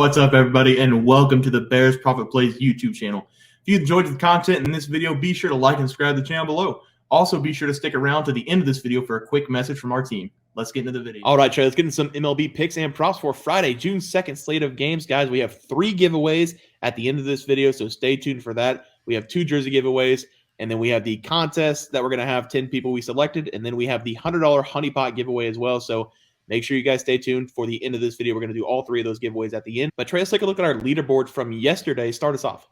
What's up, everybody, and welcome to the Bears Profit Plays YouTube channel. If you enjoyed the content in this video, be sure to like and subscribe to the channel below. Also, be sure to stick around to the end of this video for a quick message from our team. Let's get into the video. All right, Trey, let's get into some MLB picks and props for Friday, June 2nd slate of games. Guys, we have 3 giveaways at the end of this video, so stay tuned for that. We have 2 jersey giveaways, and then we have the contest that we're going to have 10 people we selected, and then we have the $100 Honeypot giveaway as well. So make sure you guys stay tuned for the end of this video. We're going to do all 3 of those giveaways at the end. But Trey, let's take a look at our leaderboard from yesterday. Start us off.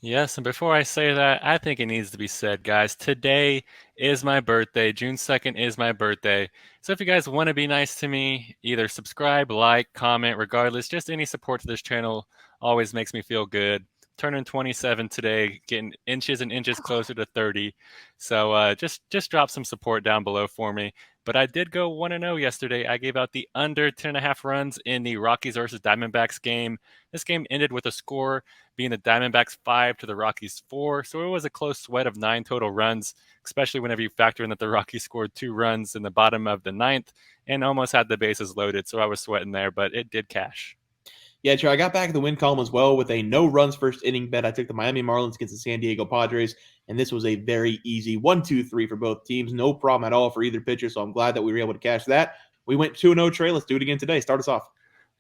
Yes, and before I say that, I think it needs to be said, guys. Today is my birthday. June 2nd is my birthday. So if you guys want to be nice to me, either subscribe, like, comment, regardless, just any support to this channel always makes me feel good. Turning 27 today, getting inches and inches closer to 30. So just drop some support down below for me. But I did go 1-0 yesterday. I gave out the under 10.5 runs in the Rockies versus Diamondbacks game. This game ended with a score being the Diamondbacks 5 to the Rockies 4. So it was a close sweat of 9 total runs, especially whenever you factor in that the Rockies scored 2 runs in the bottom of the 9th and almost had the bases loaded. So I was sweating there, but it did cash. Yeah, Trey, I got back in the win column as well with a no-runs first inning bet. I took the Miami Marlins against the San Diego Padres, and this was a very easy 1-2-3 for both teams. No problem at all for either pitcher, so I'm glad that we were able to cash that. We went 2-0, Trey. Let's do it again today. Start us off.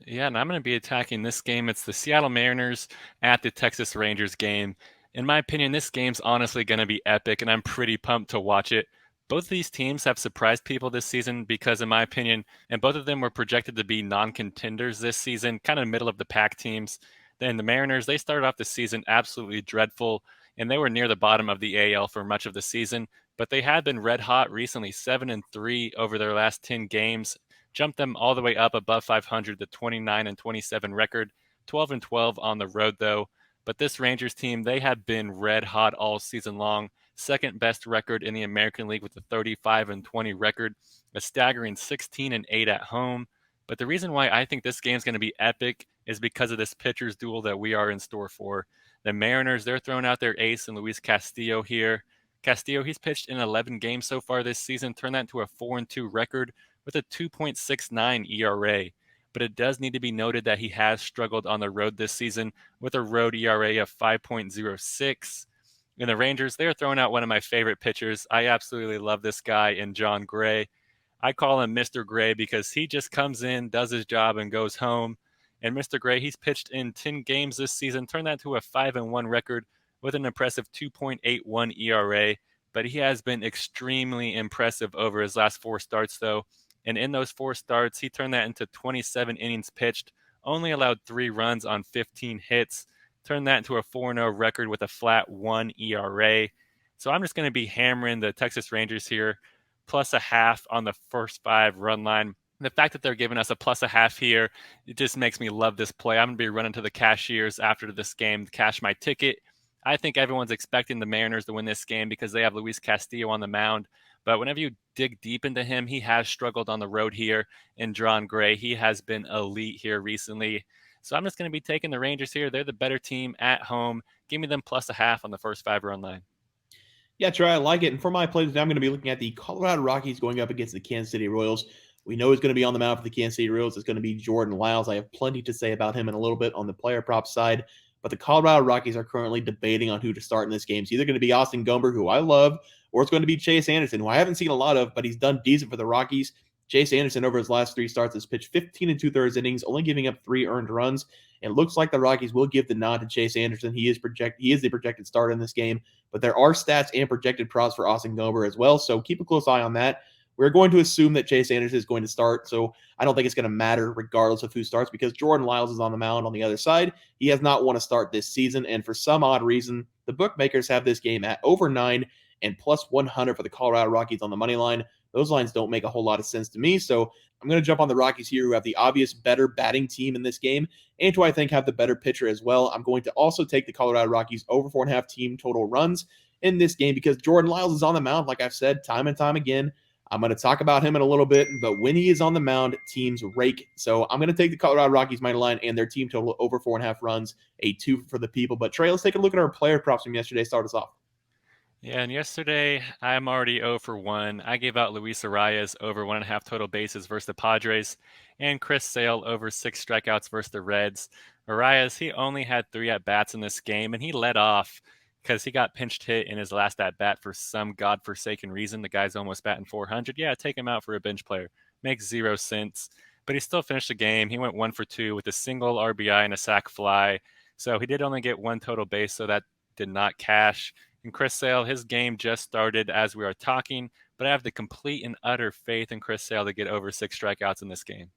Yeah, and I'm going to be attacking this game. It's the Seattle Mariners at the Texas Rangers game. In my opinion, this game's honestly going to be epic, and I'm pretty pumped to watch it. Both of these teams have surprised people this season because, in my opinion, and both of them were projected to be non-contenders this season, kind of middle of the pack teams. Then the Mariners, they started off the season absolutely dreadful, and they were near the bottom of the AL for much of the season. But they had been red hot recently, 7-3 over their last 10 games, jumped them all the way up above 500, the 29-27 record, 12-12 on the road though. But this Rangers team, they have been red hot all season long. Second best record in the American League with a 35-20 record, a staggering 16-8 at home. But the reason why I think this game's going to be epic is because of this pitcher's duel that we are in store for. The Mariners, they're throwing out their ace in Luis Castillo here. Castillo, he's pitched in 11 games so far this season, turned that into a 4-2 record with a 2.69 ERA. But it does need to be noted that he has struggled on the road this season with a road ERA of 5.06. And the Rangers, they're throwing out one of my favorite pitchers. I absolutely love this guy in Jon Gray. I call him Mr. Gray because he just comes in, does his job, and goes home. And Mr. Gray, he's pitched in 10 games this season, turned that to a 5-1 record with an impressive 2.81 ERA. But he has been extremely impressive over his last 4 starts, though. And in those 4 starts, he turned that into 27 innings pitched, only allowed 3 runs on 15 hits, turned that into a 4-0 record with a flat 1 ERA. So I'm just going to be hammering the Texas Rangers here, plus a half on the first 5 run line. The fact that they're giving us a plus a half here, it just makes me love this play. I'm going to be running to the cashiers after this game to cash my ticket. I think everyone's expecting the Mariners to win this game because they have Luis Castillo on the mound. But whenever you dig deep into him, he has struggled on the road here in Jon Gray. He has been elite here recently. So I'm just going to be taking the Rangers here. They're the better team at home. Give me them plus a half on the first 5 run line. Yeah, Trey, I like it. And for my plays, I'm going to be looking at the Colorado Rockies going up against the Kansas City Royals. We know he's going to be on the mound for the Kansas City Royals. It's going to be Jordan Lyles. I have plenty to say about him in a little bit on the player prop side. But the Colorado Rockies are currently debating on who to start in this game. It's either going to be Austin Gomber, who I love, or it's going to be Chase Anderson, who I haven't seen a lot of, but he's done decent for the Rockies. Chase Anderson, over his last 3 starts, has pitched 15 2/3 innings, only giving up 3 earned runs. It looks like the Rockies will give the nod to Chase Anderson. He is the projected starter in this game, but there are stats and projected props for Austin Gomber as well, so keep a close eye on that. We're going to assume that Chase Anderson is going to start, so I don't think it's going to matter regardless of who starts because Jordan Lyles is on the mound on the other side. He has not won a start this season, and for some odd reason, the bookmakers have this game at over 9 and plus 100 for the Colorado Rockies on the money line. Those lines don't make a whole lot of sense to me, so I'm going to jump on the Rockies here, who have the obvious better batting team in this game, and who I think have the better pitcher as well. I'm going to also take the Colorado Rockies over 4.5 team total runs in this game because Jordan Lyles is on the mound, like I've said time and time again. I'm going to talk about him in a little bit, but when he is on the mound, teams rake. So I'm going to take the Colorado Rockies money line and their team total over 4.5 runs, a 2 for the people. But Trey, let's take a look at our player props from yesterday. Start us off. Yeah, and yesterday I'm already 0 for 1. I gave out Luis Arias over 1.5 total bases versus the Padres, and Chris Sale over 6 strikeouts versus the Reds. Arias, he only had 3 at-bats in this game, and he led off because he got pinched hit in his last at-bat for some godforsaken reason. The guy's almost batting 400. Yeah, take him out for a bench player. Makes 0 sense. But he still finished the game. He went 1 for 2 with a single RBI and a sac fly. So he did only get 1 total base, so that did not cash. And Chris Sale, his game just started as we are talking, but I have the complete and utter faith in Chris Sale to get over 6 strikeouts in this game.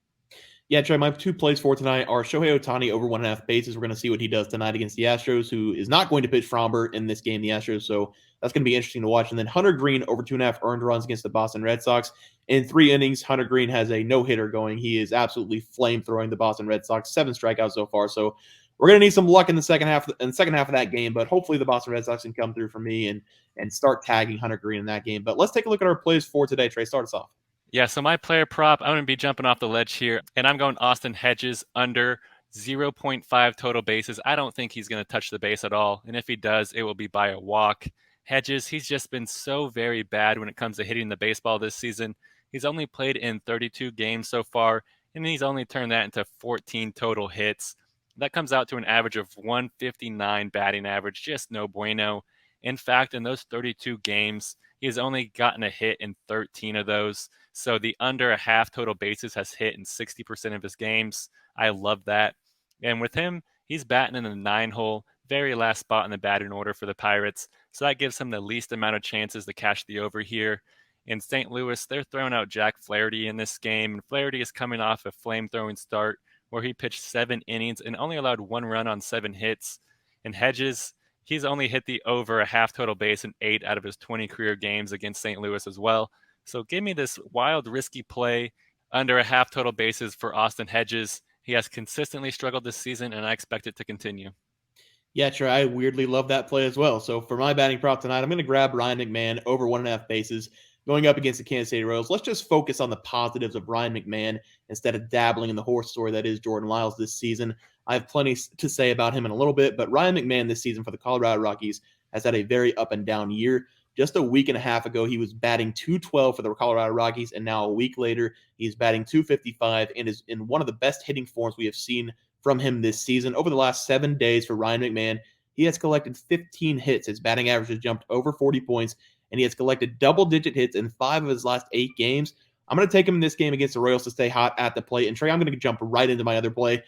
Yeah, Trey, my 2 plays for tonight are Shohei Ohtani over 1.5 bases. We're going to see what he does tonight against the Astros, who is not going to pitch Fromber in this game, the Astros. So that's going to be interesting to watch. And then Hunter Green over 2.5 earned runs against the Boston Red Sox. In 3 innings, Hunter Green has a no-hitter going. He is absolutely flame-throwing the Boston Red Sox. 7 strikeouts so far. So we're going to need some luck in the second half of that game, but hopefully the Boston Red Sox can come through for me and start tagging Hunter Green in that game. But let's take a look at our plays for today. Trey, start us off. Yeah, so my player prop, I'm going to be jumping off the ledge here, and I'm going Austin Hedges under 0.5 total bases. I don't think he's going to touch the base at all, and if he does, it will be by a walk. Hedges, he's just been so very bad when it comes to hitting the baseball this season. He's only played in 32 games so far, and he's only turned that into 14 total hits. That comes out to an average of 159 batting average, just no bueno. In fact, in those 32 games, he has only gotten a hit in 13 of those. So the under a half total bases has hit in 60% of his games. I love that. And with him, he's batting in the 9-hole, very last spot in the batting order for the Pirates. So that gives him the least amount of chances to cash the over here. In St. Louis, they're throwing out Jack Flaherty in this game. And Flaherty is coming off a flame-throwing start where he pitched 7 innings and only allowed 1 run on 7 hits. And Hedges, he's only hit the over a half total base in 8 out of his 20 career games against St. Louis as well. So give me this wild, risky play under a half total bases for Austin Hedges. He has consistently struggled this season, and I expect it to continue. Yeah, sure. I weirdly love that play as well. So for my batting prop tonight, I'm going to grab Ryan McMahon over 1.5 bases going up against the Kansas City Royals. Let's just focus on the positives of Ryan McMahon instead of dabbling in the horse story that is Jordan Lyles this season. I have plenty to say about him in a little bit, but Ryan McMahon this season for the Colorado Rockies has had a very up and down year. Just a week and a half ago, he was batting .212 for the Colorado Rockies, and now a week later, he's batting .255 and is in one of the best hitting forms we have seen from him this season. Over the last 7 days for Ryan McMahon, he has collected 15 hits. His batting average has jumped over 40 points, and he has collected double-digit hits in 5 of his last 8 games. I'm going to take him in this game against the Royals to stay hot at the plate. And Trey, I'm going to jump right into my other play.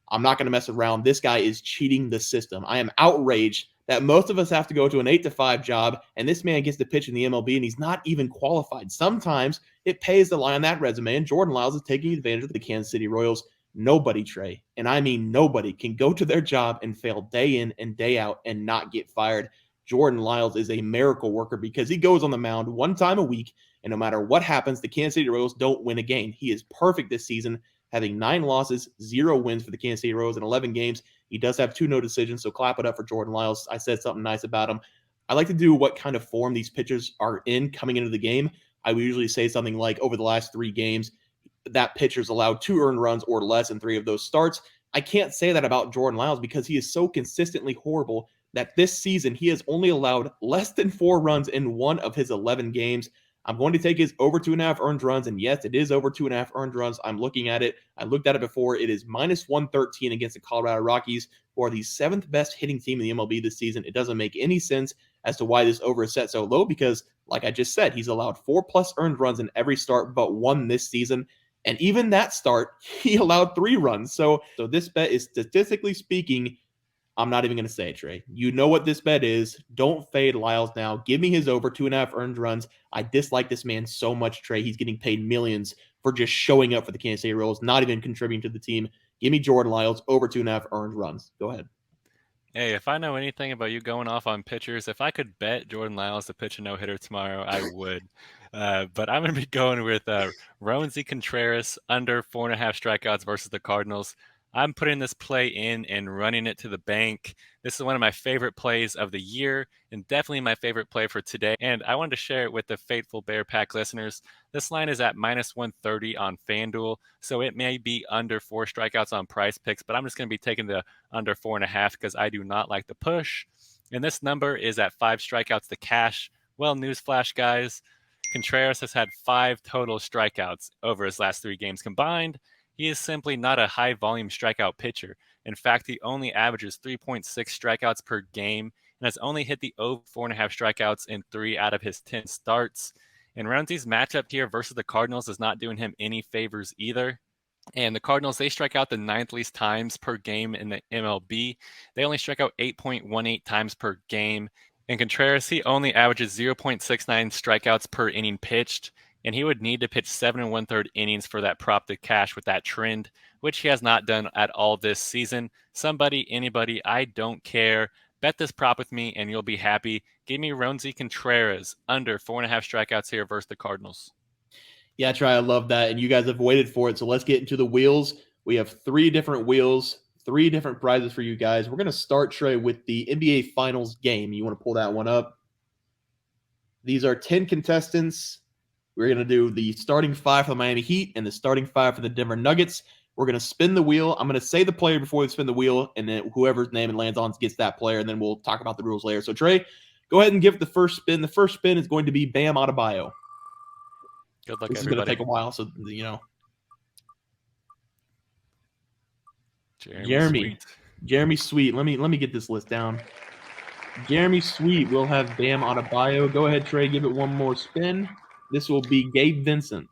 I'm not going to mess around. This guy is cheating the system. I am outraged that most of us have to go to an 8-to-5 job, and this man gets to pitch in the MLB, and he's not even qualified. Sometimes it pays to lie on that resume, and Jordan Lyles is taking advantage of the Kansas City Royals. Nobody, Trey, and I mean nobody, can go to their job and fail day in and day out and not get fired. Jordan Lyles is a miracle worker because he goes on the mound 1 time a week, and no matter what happens, the Kansas City Royals don't win a game. He is perfect this season, having 9 losses, 0 wins for the Kansas City Royals in 11 games. He does have 2 no decisions, so clap it up for Jordan Lyles. I said something nice about him. I like to do what kind of form these pitchers are in coming into the game. I would usually say something like over the last 3 games, that pitcher's allowed 2 earned runs or less in 3 of those starts. I can't say that about Jordan Lyles because he is so consistently horrible that this season he has only allowed less than 4 runs in 1 of his 11 games. I'm going to take his over 2.5 earned runs, and yes, it is over 2.5 earned runs. I'm looking at it. I looked at it before. It is minus 113 against the Colorado Rockies, who are the 7th best hitting team in the MLB this season. It doesn't make any sense as to why this over is set so low because, like I just said, he's allowed 4+ earned runs in every start but 1 this season. And even that start, he allowed 3 runs. So this bet is, statistically speaking, I'm not even going to say it, Trey. You know what this bet is. Don't fade Lyles now. Give me his over 2.5 earned runs. I dislike this man so much, Trey. He's getting paid millions for just showing up for the Kansas City Royals, not even contributing to the team. Give me Jordan Lyles over 2.5 earned runs. Go ahead. Hey, if I know anything about you going off on pitchers, if I could bet Jordan Lyles to pitch a no-hitter tomorrow, I would. But I'm going to be going with Roansy Contreras under 4.5 strikeouts versus the Cardinals. I'm putting this play in and running it to the bank. This is one of my favorite plays of the year and definitely my favorite play for today. And I wanted to share it with the faithful Bear Pack listeners. This line is at minus 130 on FanDuel, so it may be under 4 strikeouts on PrizePicks, but I'm just going to be taking the under 4.5 because I do not like the push. And this number is at 5 strikeouts to cash. Well, newsflash, guys. Contreras has had 5 total strikeouts over his last 3 games combined. He is simply not a high-volume strikeout pitcher. In fact, he only averages 3.6 strikeouts per game and has only hit the over 4.5 strikeouts in 3 out of his 10 starts. And Roansy's matchup here versus the Cardinals is not doing him any favors either. And the Cardinals, they strike out the 9th least times per game in the MLB. They only strike out 8.18 times per game. And Contreras, he only averages 0.69 strikeouts per inning pitched, and he would need to pitch 7 1/3 innings for that prop to cash with that trend, which he has not done at all this season. Somebody, anybody, I don't care. Bet this prop with me, and you'll be happy. Give me Roansy Contreras under 4.5 strikeouts here versus the Cardinals. Yeah, Trey, I love that. And you guys have waited for it. So let's get into the wheels. We have 3 different wheels, 3 different prizes for you guys. We're going to start, Trey, with the NBA Finals game. You want to pull that one up? These are 10 contestants. We're going to do the starting 5 for the Miami Heat and the starting 5 for the Denver Nuggets. We're going to spin the wheel. I'm going to say the player before we spin the wheel, and then whoever's name it lands on gets that player, and then we'll talk about the rules later. So, Trey, go ahead and give the first spin. The first spin is going to be Bam Adebayo. Good luck, this everybody. is going to take a while, so, you know. Jeremy Sweet. Let me get this list down. Jeremy Sweet will have Bam Adebayo. Go ahead, Trey. Give it one more spin. This will be Gabe Vincent.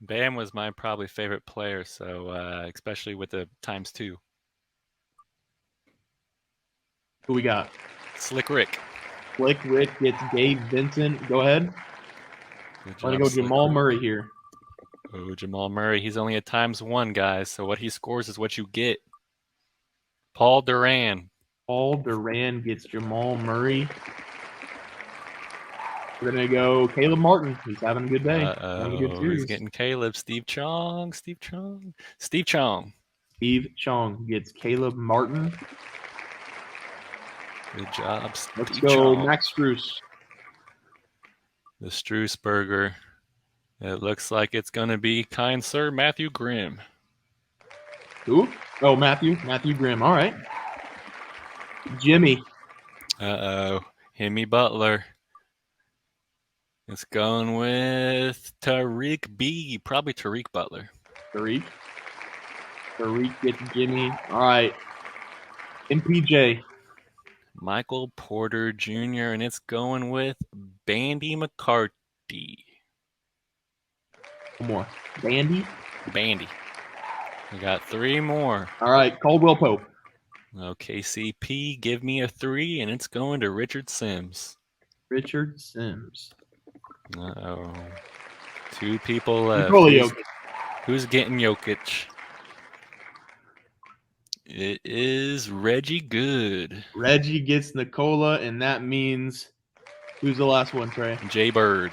Bam was my probably favorite player, so especially with the ×2. Who we got? Slick Rick. Slick Rick gets Gabe Vincent. Go ahead. I'm going to go Jamal Murray here. Oh, Jamal Murray. He's only a ×1, guys, so what he scores is what you get. Paul Duran. Paul Duran gets Jamal Murray. We're going to go Caleb Martin. He's having a good day. Having a good series. He's getting Caleb. Steve Chong gets Caleb Martin. Good job, Steve Let's go Max Strus. The Strus burger. It looks like it's going to be kind sir Matthew Grimm. Who? Oh, Matthew Grimm. All right. Jimmy. Jimmy Butler. It's going with Tariq B. Probably Tariq Butler. Tariq gets Jimmy. All right. MPJ. Michael Porter Jr. And it's going with Bandy McCarthy. One more. Bandy. We got 3 more. All right. Caldwell Pope. Okay, CP, give me a 3, and it's going to Richard Sims. Uh-oh. 2 people left. Who's getting Jokic? It is Reggie Good. Reggie gets Nikola, and that means who's the last one, Trey? Jay Bird.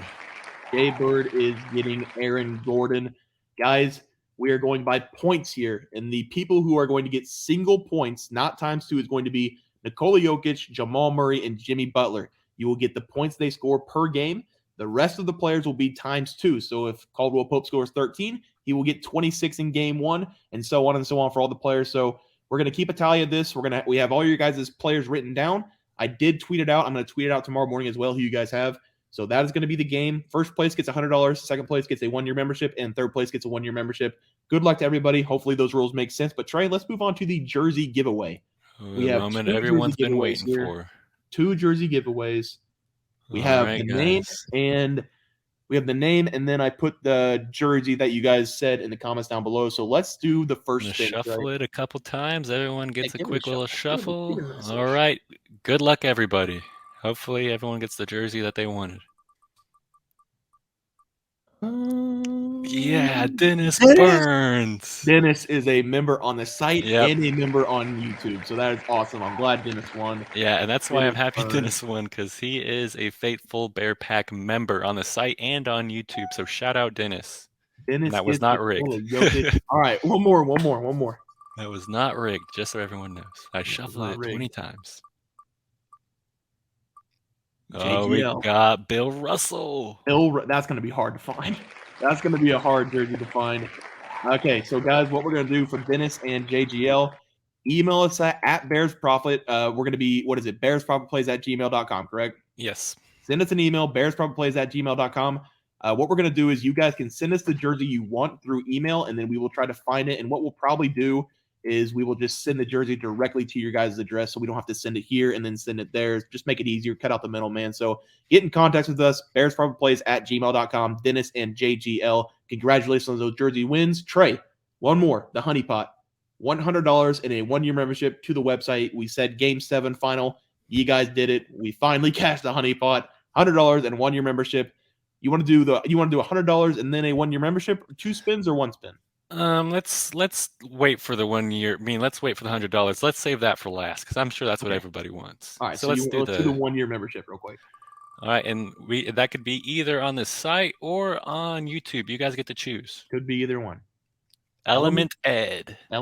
Jay Bird is getting Aaron Gordon. Guys, we are going by points here, and the people who are going to get single points, not ×2, is going to be Nikola Jokic, Jamal Murray, and Jimmy Butler. You will get the points they score per game. The rest of the players will be ×2. So if Caldwell Pope scores 13, he will get 26 in game 1, and so on for all the players. So we're going to keep a tally of this. We have all your guys' players written down. I did tweet it out. I'm going to tweet it out tomorrow morning as well, who you guys have. So that is going to be the game. First place gets $100. Second place gets a 1-year membership, and third place gets a 1-year membership. Good luck to everybody. Hopefully those rules make sense. But Trey, let's move on to the jersey giveaway. We have moment everyone's been waiting for. 2 jersey giveaways. We have the name, and then I put the jersey that you guys said in the comments down below. So let's do the first thing. Shuffle it a couple times. Everyone gets a quick little shuffle. All right. Good luck, everybody. Hopefully everyone gets the jersey that they wanted. Yeah, Dennis Burns. Dennis is a member on the site and a member on YouTube. So that is awesome. I'm glad Dennis won. Yeah, and that's why I'm happy Dennis won, because he is a faithful Bear Pack member on the site and on YouTube. So shout out Dennis. Dennis, that was not rigged. All right, one more. That was not rigged, just so everyone knows. I shuffled it 20 times. Oh, we got Bill Russell. That's going to be hard to find. That's going to be a hard jersey to find. Okay, so guys, what we're going to do for Dennis and JGL, email us at Bears Profit. We're going to be, bearsprofitplays@gmail.com, correct? Yes. Send us an email, bearsprofitplays@gmail.com. What we're going to do is you guys can send us the jersey you want through email, and then we will try to find it. And what we'll probably do is we will just send the jersey directly to your guys' address, so we don't have to send it here and then send it there. Just make it easier, cut out the middleman. So get in contact with us, bearsprofitplays@gmail.com, Dennis and JGL. Congratulations on those jersey wins. Trey, one more, the Honeypot. $100 in a 1-year membership to the website. We said Game 7 final. You guys did it. We finally cashed the Honeypot. $100 and 1-year membership. You want to do $100 and then a 1-year membership, 2 spins or 1 spin? Let's wait for the 1 year. Let's wait for the $100. Let's save that for last because I'm sure that's what everybody wants. All right, so let's do the 1-year membership real quick. All right, and that could be either on the site or on YouTube. You guys get to choose. Could be either one. Element Ed. It's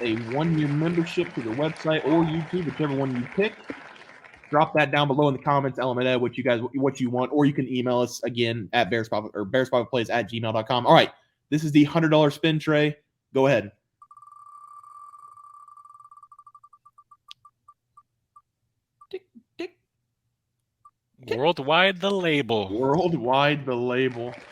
a 1-year membership to the website or YouTube, whichever one you pick. Drop that down below in the comments, Element Ed, what you want, or you can email us again at bearsprofitplays@gmail.com. All right, this is the $100 spin tray. Go ahead. Tick, tick. Worldwide the label.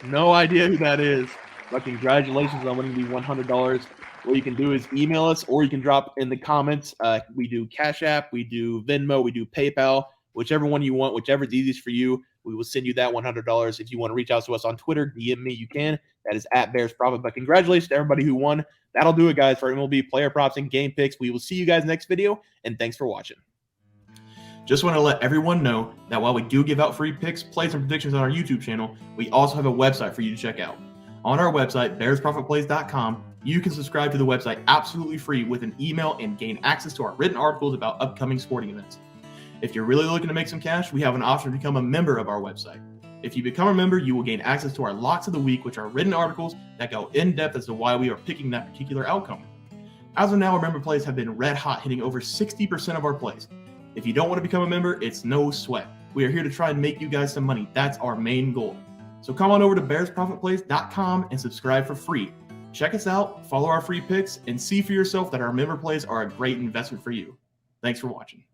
No idea who that is, but congratulations on winning the $100. What you can do is email us, or you can drop in the comments. We do Cash App, we do Venmo, we do PayPal, whichever one you want, whichever is easiest for you. We will send you that $100. If you want to reach out to us on Twitter, DM me, you can. That is @BearsProfit. But congratulations to everybody who won. That'll do it, guys, for MLB player props and game picks. We will see you guys next video, and thanks for watching. Just want to let everyone know that while we do give out free picks, plays, and predictions on our YouTube channel, we also have a website for you to check out. On our website, bearsprofitplays.com, you can subscribe to the website absolutely free with an email and gain access to our written articles about upcoming sporting events. If you're really looking to make some cash, we have an option to become a member of our website. If you become a member, you will gain access to our Locks of the Week, which are written articles that go in depth as to why we are picking that particular outcome. As of now, our member plays have been red hot, hitting over 60% of our plays. If you don't want to become a member, it's no sweat. We are here to try and make you guys some money. That's our main goal. So come on over to bearsprofitplays.com and subscribe for free. Check us out, follow our free picks, and see for yourself that our member plays are a great investment for you. Thanks for watching.